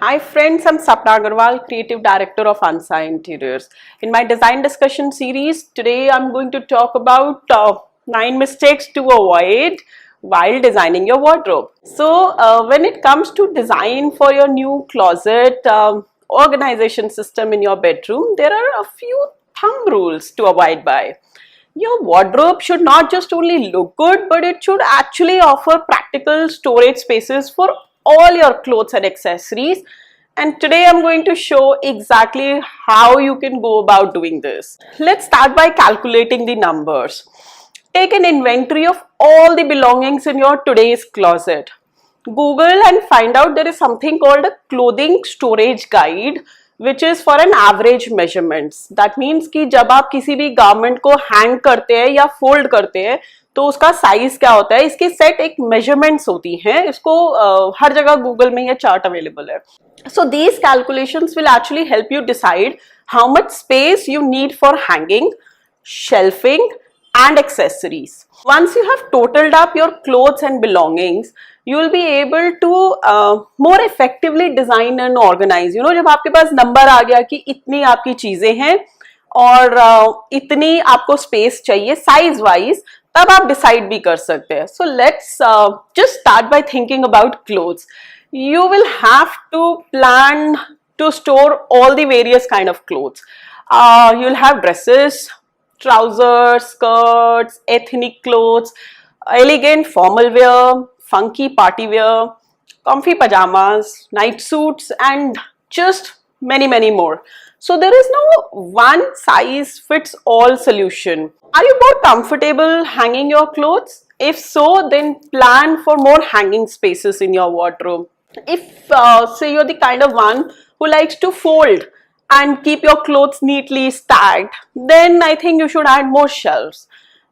Hi friends, I'm Sapna Agarwal, Creative Director of Ansa Interiors. In my design discussion series, today I'm going to talk about 9 mistakes to avoid while designing your wardrobe. So when it comes to design for your new closet organization system in your bedroom, there are a few thumb rules to abide by. Your wardrobe should not just only look good, but it should actually offer practical storage spaces for all your clothes and accessories. And today I'm going to show exactly how you can go about doing this. Let's start by calculating the numbers. Take an inventory of all the belongings in your today's closet. Google and find out there is something called a clothing storage guide which is for an average measurements. That means कि जब आप किसी भी garment को hang करते हैं या fold करते हैं तो उसका size क्या होता है, इसकी set एक measurements होती हैं. इसको हर जगह Google में ये chart available है. So these calculations will actually help you decide how much space you need for hanging, shelving and accessories. Once you have totaled up your clothes and belongings, you will be able to more effectively design and organize. You know, जब आपके पास number आ गया कि इतनी आपकी चीजें हैं और इतनी आपको space चाहिए size wise, तब आप decide भी कर सकते हैं. So let's just start by thinking about clothes. You will have to plan to store all the various kind of clothes. You'll have dresses, trousers, skirts, ethnic clothes, elegant formal wear, funky party wear, comfy pajamas, night suits, and just many more. So there is no one size fits all solution. Are you more comfortable hanging your clothes? If so, then plan for more hanging spaces in your wardrobe. If say you're the kind of one who likes to fold and keep your clothes neatly stacked, then I think you should add more shelves.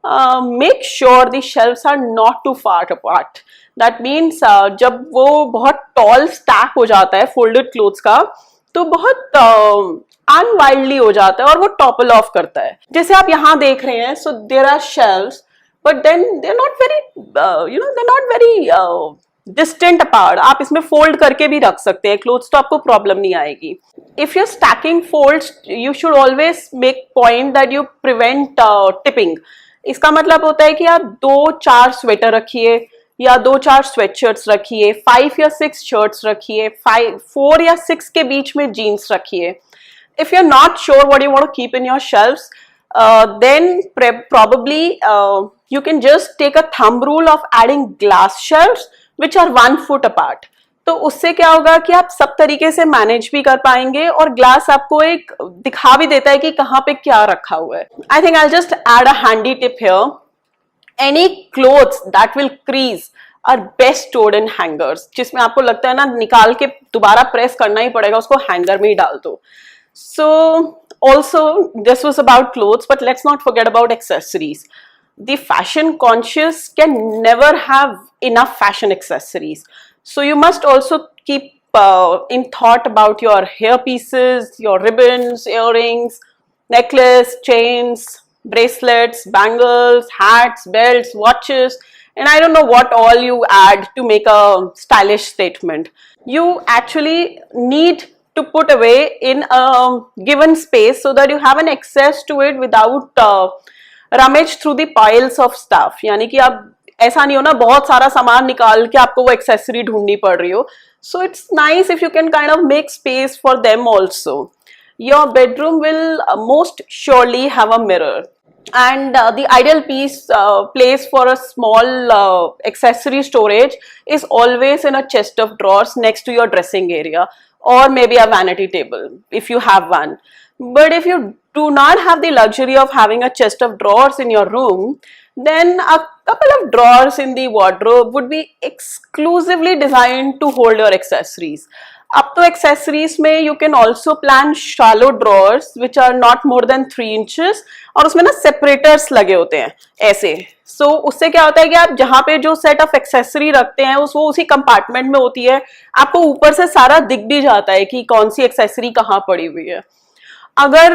Make sure the shelves are not too far apart. That means जब वो बहुत tall stack हो जाता है folded clothes का, तो बहुत unwildly हो जाता है और वो topple off करता है. जैसे आप यहाँ देख रहे हैं, so there are shelves, but then they're not very, they're not very distant apart. आप इसमें फोल्ड करके भी रख सकते हैं क्लोथ्स, तो आपको प्रॉब्लम नहीं आएगी. If you are stacking folds, you should always make point that you prevent tipping. इसका मतलब होता है कि आप 2-4 स्वेटर रखिए या 2-4 स्वेटशर्ट्स रखिए, 5 या 6 शर्ट्स रखिए, 4 या 6 के बीच में जीन्स रखिए. If you are not sure what you want to keep in your shelves, then probably you can just take a thumb rule of adding glass shelves which are 1 foot apart. तो उससे क्या होगा कि आप सब तरीके से मैनेज भी कर पाएंगे और ग्लास आपको एक दिखा भी देता है कि कहाँ पे क्या रखा हुआ है. I think I just add a handy tip here. Any clothes that will crease are best stored in hangers. जिसमें आपको लगता है ना निकाल के दोबारा प्रेस करना ही पड़ेगा, उसको हैंगर में ही डाल दो. So also this was about clothes, but let's not forget about accessories. The fashion conscious can never have enough fashion accessories. So you must also keep in thought about your hair pieces, your ribbons, earrings, necklace, chains, bracelets, bangles, hats, belts, watches, and I don't know what all you add to make a stylish statement. You actually need to put away in a given space so that you have an access to it without rummage through the piles of stuff. यानी कि आप ऐसा नहीं हो ना बहुत सारा सामान निकाल के आपको वो एक्सेसरी ढूंढनी पड़ रही हो. So it's nice if you can kind of make space for them also. Your bedroom will most surely have a mirror, and the ideal place for a small accessory storage is always in a chest of drawers next to your dressing area, or maybe a vanity table if you have one. But if you do not have the luxury of having a chest of drawers in your room, then a couple of drawers in the wardrobe would be exclusively designed to hold your accessories. Up to accessories में you can also plan shallow drawers which are not more than 3 inches और उसमें ना separators लगे होते हैं ऐसे. So उससे क्या होता है कि आप जहाँ पे जो set of accessory रखते हैं वो उसी compartment में होती है. आपको ऊपर से सारा दिख भी जाता है कि कौन सी accessory कहाँ पड़ी हुई है. अगर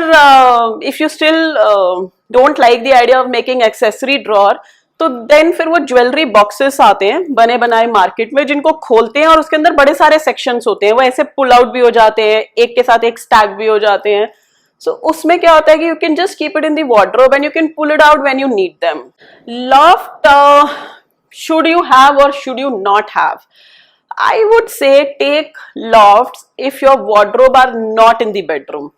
if you still don't like the idea of making accessory drawer, तो देन फिर वो ज्वेलरी बॉक्सेस आते हैं बने बनाए मार्केट में, जिनको खोलते हैं और उसके अंदर बड़े सारे सेक्शंस होते हैं, वो ऐसे पुल आउट भी हो जाते हैं, एक के साथ एक स्टैक भी हो जाते हैं. So उसमें क्या होता है कि you can just keep it in the wardrobe and you can pull it out when you need them. Loft, should you have or should you not have? I would say take lofts if your wardrobe are not in the bedroom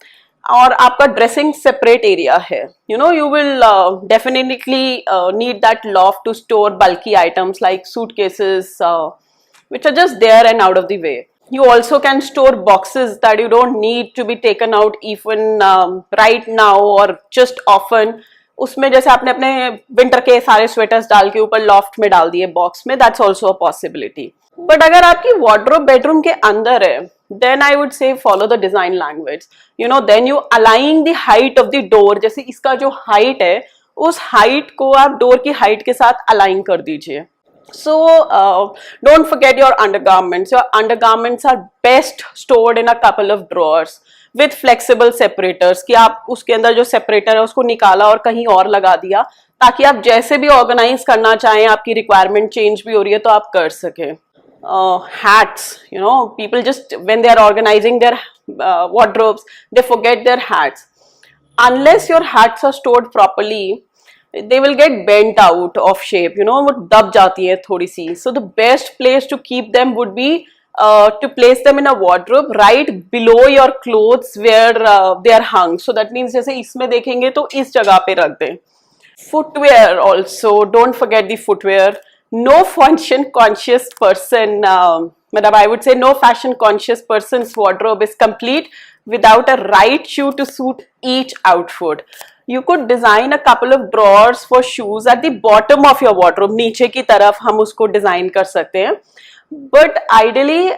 और आपका dressing separate area है. You know you will definitely need that loft to store bulky items like suitcases which are just there and out of the way. You also can store boxes that you don't need to be taken out even right now or just often. उसमें जैसे आपने अपने winter के सारे sweaters डाल के ऊपर loft में डाल दिए बॉक्स में, that's also a possibility. But अगर आपकी वार्डरोब बेडरूम के अंदर है, then I would say follow the design language. You know, then you align the height of the door. जैसे इसका जो height है, उस height को आप door की height के साथ align कर दीजिए. So don't forget your undergarments. Your undergarments are best stored in a couple of drawers with flexible separators. कि आप उसके अंदर जो separator है उसको निकाला और कहीं और लगा दिया, ताकि आप जैसे भी organize करना चाहें, आपकी requirement change भी हो रही है तो आप कर सकें. Hats, you know, people just when they are organizing their wardrobes, they forget their hats. Unless your hats are stored properly, they will get bent out of shape, you know, वो दब जाती है थोड़ी सी. So the best place to keep them would be to place them in a wardrobe right below your clothes where they are hung. So that means जैसे इसमें देखेंगे तो इस जगह पे रख दें. Footwear also, don't forget the footwear. No fashion conscious person, I would say no fashion conscious person's wardrobe is complete without a right shoe to suit each outfit. You could design a couple of drawers for shoes at the bottom of your wardrobe. नीचे की तरफ हम उसको design कर सकते हैं. But ideally,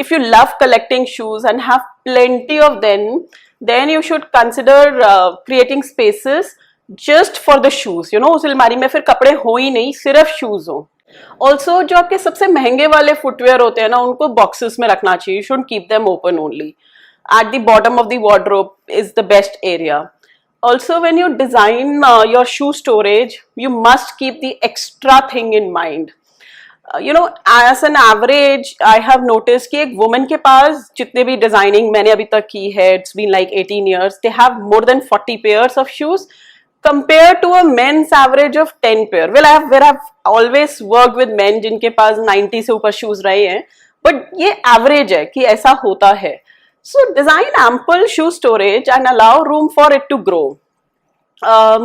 if you love collecting shoes and have plenty of them, then you should consider creating spaces just for the shoes. You know, उस अलमारी में फिर कपड़े हो ही नहीं, सिर्फ शूज हो. Also, जो आपके सबसे महंगे वाले फुटवेयर होते हैं ना, उनको बॉक्सेस में रखना चाहिए. You shouldn't keep them open only. At the bottom of the wardrobe is the best area. Also, when you design your shoe storage, you must keep the extra thing in mind. You know, as an average, I have noticed कि एक woman के पास जितने भी designing मैंने अभी तक की है, it's been like 18 years, they have more than 40 pairs of shoes. Compared to a men's average of 10 pair. Well, I've always worked with men जिनके पास 90 से ऊपर shoes रहे हैं, but ये average है कि ऐसा होता है. So design ample shoe storage and allow room for it to grow.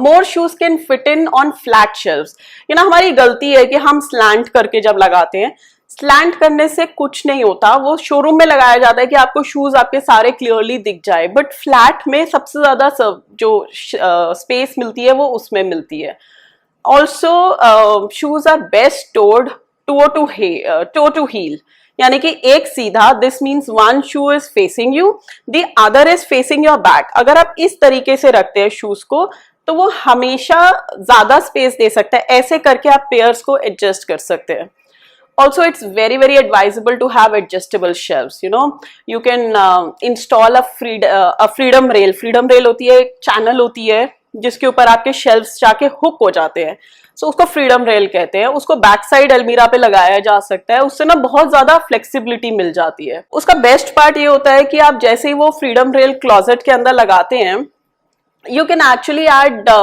More shoes can fit in on flat shelves. You know, हमारी गलती है कि हम slant करके जब लगाते हैं, स्लैंट करने से कुछ नहीं होता. वो शोरूम में लगाया जाता है कि आपको शूज आपके सारे क्लियरली दिख जाए, बट फ्लैट में सबसे ज्यादा जो स्पेस मिलती है वो उसमें मिलती है. Also shoes are best stored toe to heel, यानी कि एक सीधा. This means one shoe is facing you, the other is facing your back. अगर आप इस तरीके से रखते हैं शूज को तो वो हमेशा ज्यादा स्पेस दे सकता है. ऐसे करके आप पेयर्स को एडजस्ट कर सकते हैं. Also, it's very advisable to have adjustable shelves. You know, you can install a freedom rail. Freedom rail होती है, एक channel होती है जिसके ऊपर आपके shelves जाके hook हो जाते हैं. So उसको freedom rail कहते हैं. उसको back side अलमीरा पे लगाया जा सकता है. उससे ना बहुत ज्यादा flexibility मिल जाती है. उसका best part ये होता है कि आप जैसे ही वो freedom rail closet के अंदर लगाते हैं, you can actually add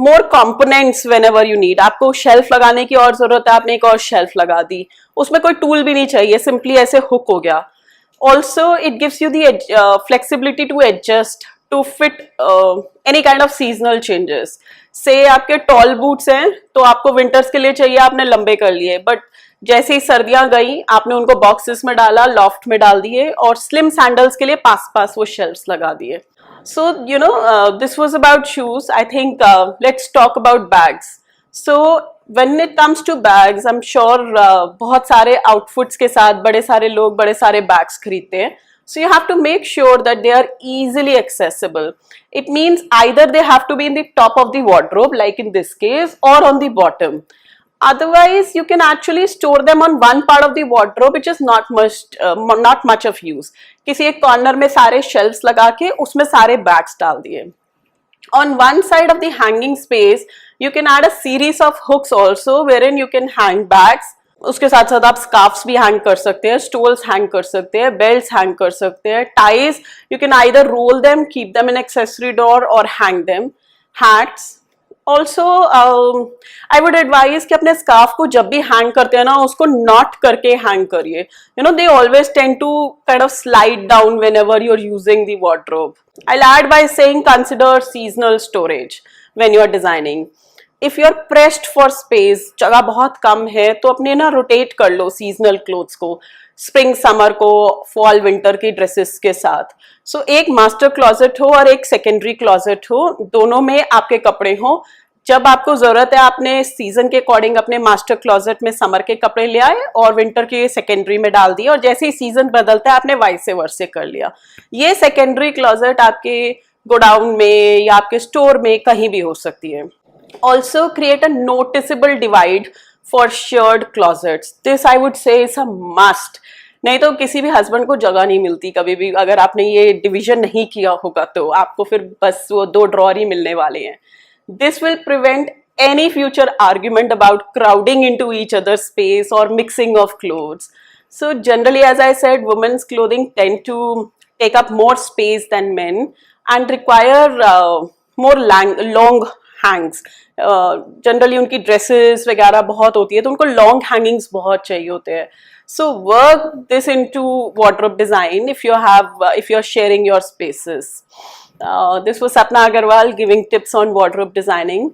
more components whenever you need. आपको शेल्फ लगाने की और जरूरत है, आपने एक और शेल्फ लगा दी, उसमें कोई टूल भी नहीं चाहिए, सिंपली ऐसे हुक हो गया. Also, it gives you the flexibility to adjust to fit any kind of seasonal changes. Say आपके टॉल बूट्स हैं तो आपको विंटर्स के लिए चाहिए, आपने लंबे कर लिए, बट जैसे ही सर्दियां गई आपने उनको बॉक्सेस में डाला, लॉफ्ट में डाल दिए, और स्लिम सैंडल्स के लिए पास वो शेल्फ्स लगा दिए. So, you know, this was about shoes. I think let's talk about bags. So, when it comes to bags, I'm sure बहुत सारे outfits के साथ बड़े सारे लोग बड़े सारे bags खरीदते हैं. So, you have to make sure that they are easily accessible. It means either they have to be in the top of the wardrobe, like in this case, or on the bottom. Otherwise, you can actually store them on one part of the wardrobe, which is not much of use. किसी एक corner में सारे shelves लगा के उसमें सारे bags डाल दिए. On one side of the hanging space, you can add a series of hooks also, wherein you can hang bags. उसके साथ साथ आप स्कार्फ्स भी हैंग कर सकते हैं, स्टोल्स हैंग कर सकते हैं, बेल्ट्स हैंग कर सकते हैं, ties you can either roll them, keep them in accessory drawer और hang them. Hats also I would advise कि अपने स्कार्फ को जब भी हैंग करते हैं ना, उसको नॉट करके हैंग करिए. You know, they always tend to kind of slide down whenever you are using the wardrobe. I'll add by saying consider seasonal storage when you are designing. If you are pressed for space, जगह बहुत कम है, तो अपने ना rotate कर लो seasonal clothes को, spring summer को, fall winter की ड्रेसेस के साथ. सो एक मास्टर क्लॉजेट हो और एक सेकेंडरी क्लॉजेट हो, दोनों में आपके कपड़े हो. जब आपको जरूरत है, आपने सीजन के अकॉर्डिंग अपने मास्टर क्लॉजेट में समर के कपड़े ले आए और विंटर के सेकेंडरी में डाल दिए, और जैसे ही सीजन बदलता है आपने वाइस वर्से कर लिया. ये सेकेंडरी क्लॉजेट आपके गोडाउन में या आपके स्टोर में कहीं भी हो सकती है. Also create a noticeable divide for shared closets. This I would say is a must. नहीं तो किसी भी हस्बैंड को जगह नहीं मिलती कभी भी, अगर आपने ये डिवीजन नहीं किया होगा तो आपको फिर बस वो 2 ड्रॉअर ही मिलने वाले हैं. This will prevent any future argument about crowding into each other's space or mixing of clothes. So generally, as I said, women's clothing tend to take up more space than men and require more long hangs. Generally उनकी dresses वगैरह बहुत होती है, तो उनको long hangings बहुत चाहिए होते हैं. So work this into wardrobe design if you are sharing your spaces. This was Sapna Agarwal giving tips on wardrobe designing.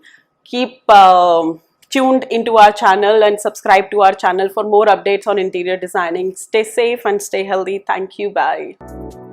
Keep tuned into our channel and subscribe to our channel for more updates on interior designing. Stay safe and stay healthy. Thank you. Bye.